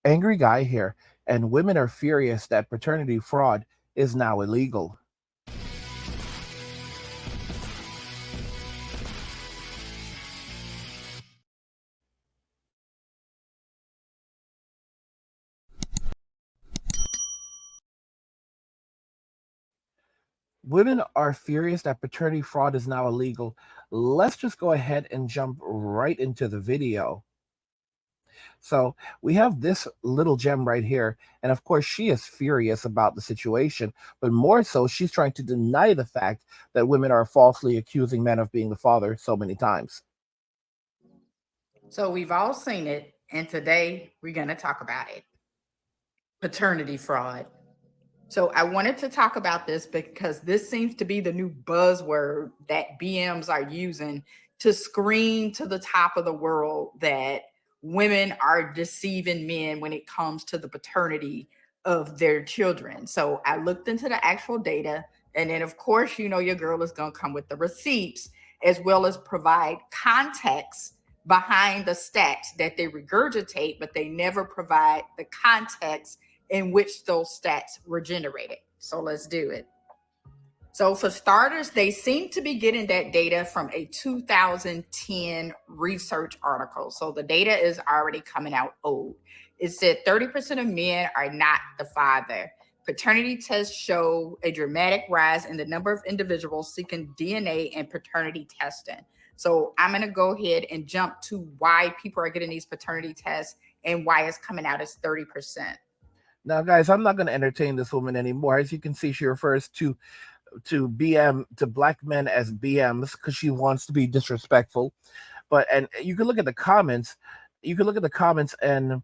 Angry guy here, and women are furious that paternity fraud is now illegal. Women are furious that paternity fraud is now illegal. Let's just go ahead and jump right into the video. So we have this little gem right here. And of course, she is furious about the situation, but more so, she's trying to deny the fact that women are falsely accusing men of being the father so many times. So we've all seen it, and today we're going to talk about it. Paternity fraud. So I wanted to talk about this because this seems to be the new buzzword that BMs are using to scream to the top of the world that women are deceiving men when it comes to the paternity of their children. So I looked into the actual data, and then of course, your girl is going to come with the receipts as well as provide context behind the stats that they regurgitate, but they never provide the context in which those stats were generated. So let's do it. So for starters, they seem to be getting that data from a 2010 research article. So the data is already coming out old. It said 30% of men are not the father. Paternity tests show a dramatic rise in the number of individuals seeking DNA and paternity testing. So I'm going to go ahead and jump to why people are getting these paternity tests and why it's coming out as 30%. Now, guys, I'm not going to entertain this woman anymore. As you can see, she refers to black men as BMs because she wants to be disrespectful. But and you can look at the comments. You can look at the comments, and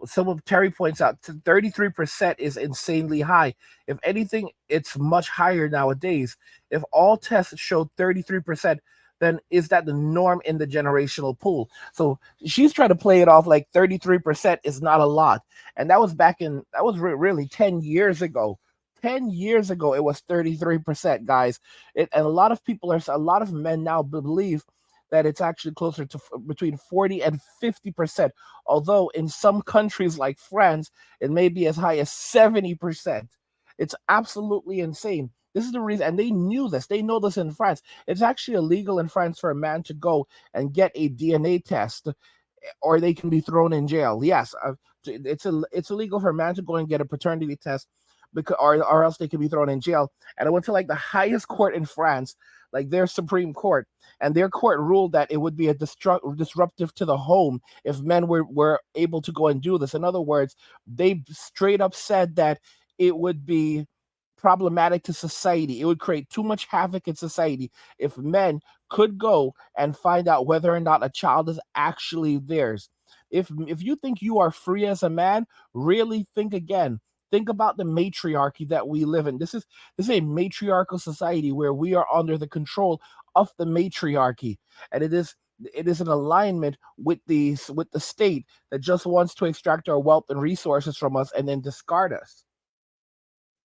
some of Terry points out 33% is insanely high. If anything, it's much higher nowadays. If all tests show 33%, then is that the norm in the generational pool? So she's trying to play it off like 33% is not a lot, and that was really 10 years ago. 10 years ago, it was 33%, guys. And a lot of men now believe that it's actually closer to between 40 and 50%. Although in some countries like France, it may be as high as 70%. It's absolutely insane. This is the reason, and they knew this. They know this in France. It's actually illegal in France for a man to go and get a DNA test, or they can be thrown in jail. Yes, it's illegal for a man to go and get a paternity test, because or else they can be thrown in jail. And I went to like the highest court in France, like their Supreme Court, and their court ruled that it would be a disruptive to the home if men were able to go and do this. In other words, they straight up said that it would be problematic to society. It would create too much havoc in society if men could go and find out whether or not a child is actually theirs. If you think you are free as a man, really think again. Think about the matriarchy that we live in. This is a matriarchal society where we are under the control of the matriarchy, and it is an alignment with the state that just wants to extract our wealth and resources from us and then discard us.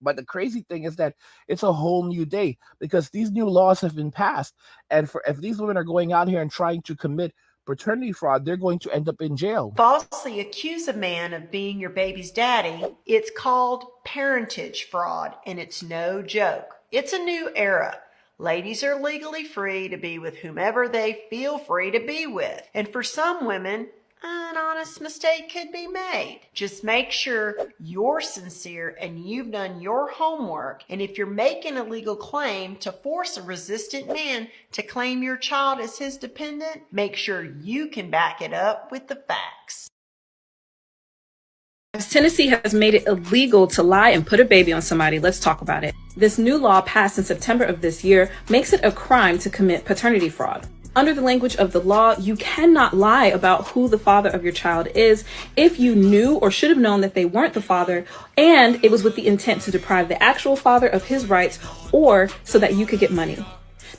But the crazy thing is that it's a whole new day because these new laws have been passed. And if these women are going out here and trying to commit paternity fraud, they're going to end up in jail. Falsely accuse a man of being your baby's daddy, it's called parentage fraud, and it's no joke. It's a new era. Ladies are legally free to be with whomever they feel free to be with. And for some women, an honest mistake could be made. Just make sure you're sincere and you've done your homework. And if you're making a legal claim to force a resistant man to claim your child as his dependent, make sure you can back it up with the facts. As Tennessee has made it illegal to lie and put a baby on somebody, let's talk about it. This new law passed in September of this year makes it a crime to commit paternity fraud. Under the language of the law, you cannot lie about who the father of your child is if you knew or should have known that they weren't the father, and it was with the intent to deprive the actual father of his rights or so that you could get money.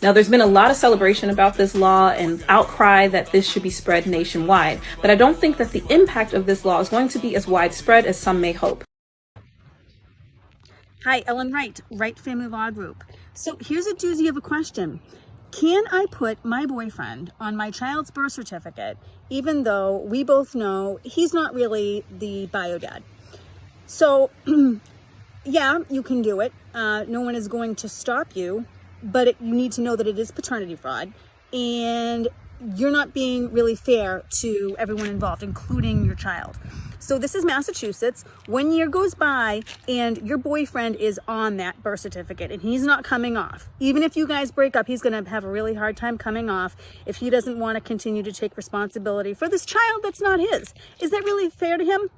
Now, there's been a lot of celebration about this law and outcry that this should be spread nationwide, but I don't think that the impact of this law is going to be as widespread as some may hope. Hi, Ellen Wright, Wright Family Law Group. So here's a doozy of a question. can I put my boyfriend on my child's birth certificate, even though we both know he's not really the bio dad? So, yeah, you can do it. No one is going to stop you, but you need to know that it is paternity fraud, and you're not being really fair to everyone involved, including your child. So this is Massachusetts. 1 year goes by and your boyfriend is on that birth certificate and he's not coming off. Even if you guys break up, he's going to have a really hard time coming off if he doesn't want to continue to take responsibility for this child that's not his. Is that really fair to him?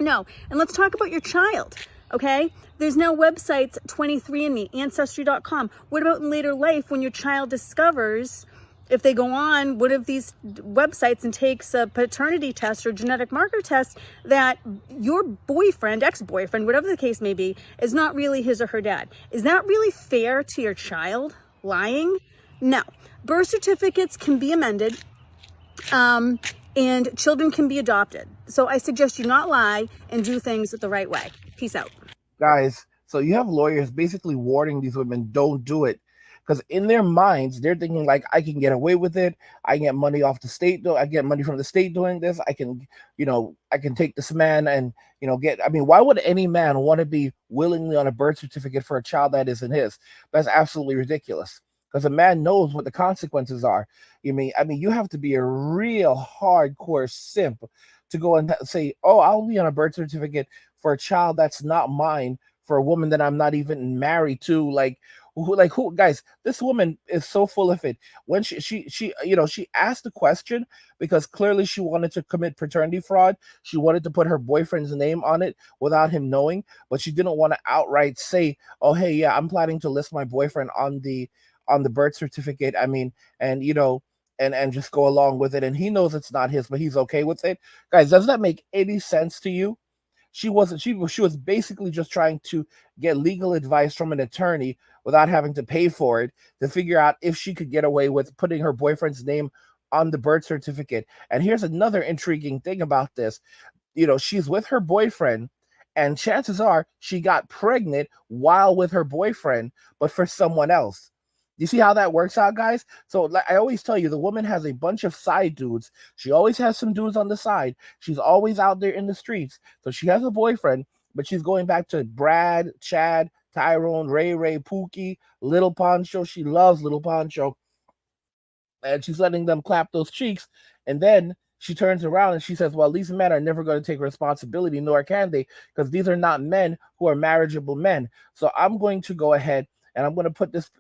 No. And let's talk about your child. Okay, there's now websites, 23andMe, Ancestry.com. What about in later life when your child discovers, if they go on one of these websites and takes a paternity test or genetic marker test, that your boyfriend, ex-boyfriend, whatever the case may be, is not really his or her dad? Is that really fair to your child? Lying? No. Birth certificates can be amended. And children can be adopted. So I suggest you not lie and do things the right way. Peace out. Guys, so you have lawyers basically warning these women, don't do it. Because in their minds, they're thinking like, I can get away with it. I get money off the state. I get money from the state doing this. I can take this man and, why would any man want to be willingly on a birth certificate for a child that isn't his? That's absolutely ridiculous. Because a man knows what the consequences are. You have to be a real hardcore simp to go and say, oh, I'll be on a birth certificate for a child that's not mine, for a woman that I'm not even married to. Who, guys, this woman is so full of it. When she asked the question because clearly she wanted to commit paternity fraud. She wanted to put her boyfriend's name on it without him knowing, but she didn't want to outright say, oh, hey, yeah, I'm planning to list my boyfriend on the birth certificate. And just go along with it. And he knows it's not his, but he's okay with it. Guys, does that make any sense to you? She was basically just trying to get legal advice from an attorney without having to pay for it to figure out if she could get away with putting her boyfriend's name on the birth certificate. And here's another intriguing thing about this. She's with her boyfriend, and chances are she got pregnant while with her boyfriend, but for someone else. You see how that works out, guys? So like I always tell you, the woman has a bunch of side dudes. She always has some dudes on the side. She's always out there in the streets. So she has a boyfriend, but she's going back to Brad, Chad, Tyrone, Ray, Pookie, Little Poncho. She loves Little Poncho. And she's letting them clap those cheeks. And then she turns around and she says, well, these men are never going to take responsibility, nor can they, because these are not men who are marriageable men. So I'm going to go ahead and I'm going to put this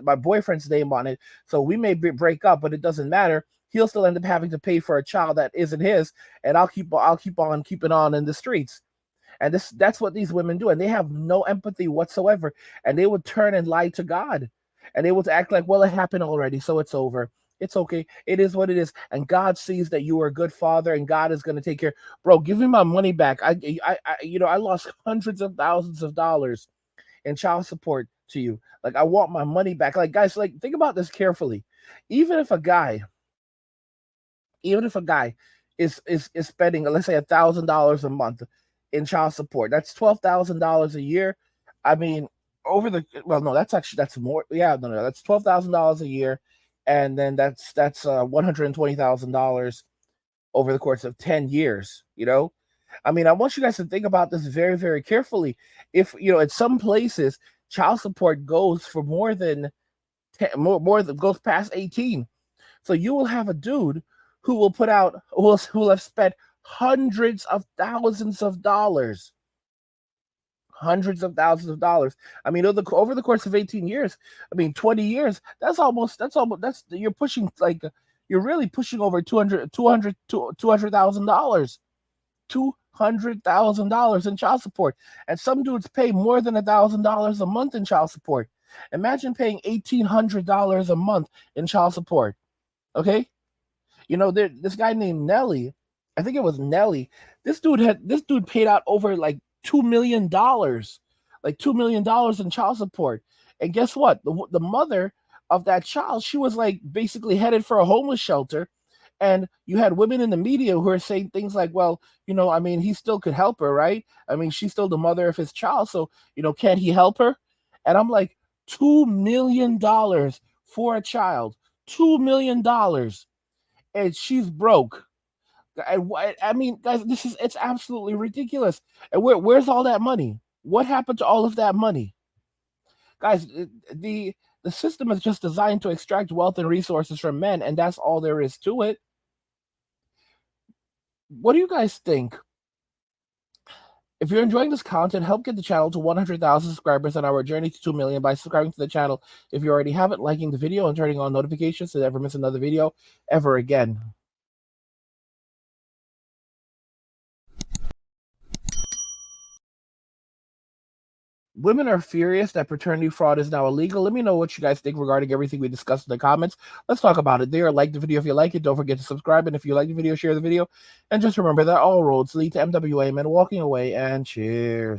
my boyfriend's name on it. So we may break up, but it doesn't matter. He'll still end up having to pay for a child that isn't his, and I'll keep on keeping on in the streets. And that's what these women do, and they have no empathy whatsoever. And they would turn and lie to God, and they would act like, well, it happened already, so it's over. It's okay. It is what it is. And God sees that you are a good father, and God is going to take care. Bro, give me my money back. I lost hundreds of thousands of dollars in child support to you. Like, I want my money back. Like, guys, like, think about this carefully. Even if a guy is spending, let's say, $1,000 a month in child support, that's $12,000 a year. I mean, that's more. Yeah, no, that's $12,000 a year, and then that's $120,000 over the course of 10 years. I mean, I want you guys to think about this very, very carefully. If at some places child support goes for more than goes past 18, so you will have a dude who will have spent hundreds of thousands of dollars. I mean, over the course of 18 years, 20 years, you're pushing, like, you're really pushing over $200,000. $200,000 in child support. And some dudes pay more than $1,000 a month in child support. Imagine paying $1,800 a month in child support. Okay? This guy named Nelly, I think it was Nelly. This dude paid out over like $2 million. Like $2 million in child support. And guess what? The mother of that child, she was like basically headed for a homeless shelter. And you had women in the media who are saying things like, well, he still could help her, right? She's still the mother of his child. So, can't he help her? And I'm like, $2 million for a child, $2 million, and she's broke. I mean, guys, it's absolutely ridiculous. And where's all that money? What happened to all of that money? Guys, the system is just designed to extract wealth and resources from men, and that's all there is to it. What do you guys think? If you're enjoying this content, help get the channel to 100,000 subscribers on our journey to 2 million by subscribing to the channel if you already haven't, liking the video, and turning on notifications to never miss another video ever again. Women are furious that paternity fraud is now illegal. Let me know what you guys think regarding everything we discussed in the comments. Let's talk about it there. Like the video if you like it. Don't forget to subscribe. And if you like the video, share the video. And just remember that all roads lead to MWA Men walking away. And cheers.